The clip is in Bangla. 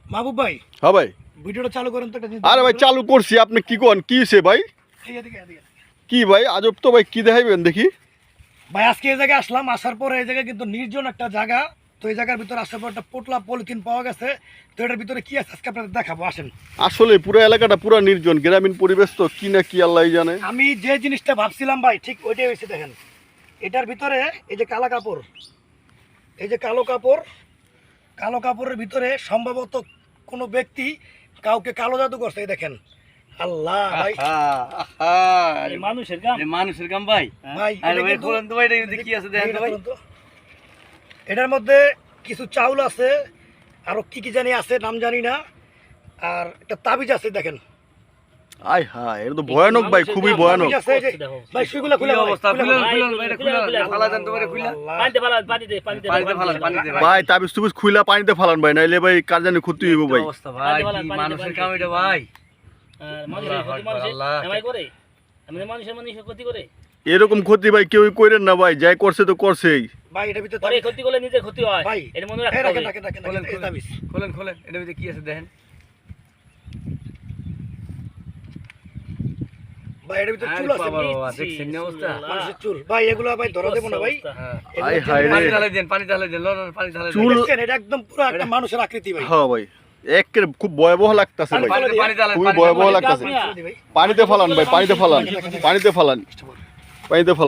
মাহবুব ভাই, হ্যাঁ ভাই, ভিডিওটা চালু করেন তো একটা জিনিস। আরে ভাই চালু করছি, আপনি কি কোন কি হইছে ভাই? এদিকে। কি ভাই আজব তো ভাই, কি দেখাইবেন দেখি? ভাই আজকে এই জায়গায় আসলাম, আসার পরে এই জায়গায় কিন্তু নির্জন একটা জায়গা। তো এই জায়গার ভিতরে আসার পর একটা পোটলা পলিথিন পাওয়া গেছে। তো এটার ভিতরে কি আছে আজকে আপনাদের দেখাবো, আসেন। আসলে পুরো এলাকাটা পুরো নির্জন, গ্রামীণ পরিবেশ তো, কি না কি আল্লাহই জানে। আমি যে জিনিসটা ভাবছিলাম ভাই, ঠিক ওইটাই হয়েছে। দেখেন এটার ভিতরে এই যে কালো কাপড়, এই যে কালো কাপড়ের ভিতরে সম্ভবত কোনো ব্যক্তি কাউকে কালো জাদু করছে। এই দেখেন, আল্লাহ ভাই, মানুষের কাম ভাই। ভাই আরে এটা ভাই কিন্তু- খোলেন তো ভাই, এটা কিন্তু কি আছে দেখেন তো ভাই। এটার মধ্যে কিছু চাউল আছে, আরো কি কি জানি আছে, নাম জানি না। আর একটা তাবিজ আছে, দেখেন আয় হায়, এটা তো ভয়ানক ভাই, খুবই ভয়ানক। তাবিজ আছে, এই যে ভাই সুইগুলা কি খুলে অবস্থা, খুলেন ভাই, এটা খুলে ফালা দেন তো ভাই, খুলে পানিতে ফালান, পানিতে ভাই। ভাই তাবিজ তুবিজ খুইলা পানিতে ফালান ভাই, নাইলে ভাই কার জানি ক্ষতি হইব ভাই। কি অবস্থা ভাই, কি মানুষের কাম এটা ভাই। মানুষের ক্ষতি করে। এরকম ক্ষতি ভাই কেউ কইরেন না ভাই, যাই করছে তো করছেই। ভাই এটার ভিতরে পরে ক্ষতি করলে নিজের ক্ষতি হয় ভাই এটা মনে এই রাখতে রাখেন হবে। রাখেন রাখেন খোলেন, রাখেন, এই তাবিজ। খোলেন এটার ভিতরে কি আছে দেখেন ভাই এটার ভিতরে আরে চুল আছে, বাবা, দেখছেন না অবস্থা? মানুষের চুল। ভাই এগুলা ভাই ধরা দেবো না ভাই। হ্যাঁ। এগুলা আয় হায় পানি রে, ঢালাই দেন, পানি ঢালাই দেন, লন পানি ঢালাই দেন। চুল- দেখছেন, এটা একদম পুরো একটা মানুষের আকৃতি ভাই। হ্যাঁ ভাই, একের খুব ভয়াবহ লাগতাছে ভাই, পানি ঢালাই, খুবই পানি ভয়াবহ ঢালাই। লাগতাছে। ভাই পানিতে ফালান ভাই, পানিতে ফালান, পানিতে ফালান, পানিতে ফালান।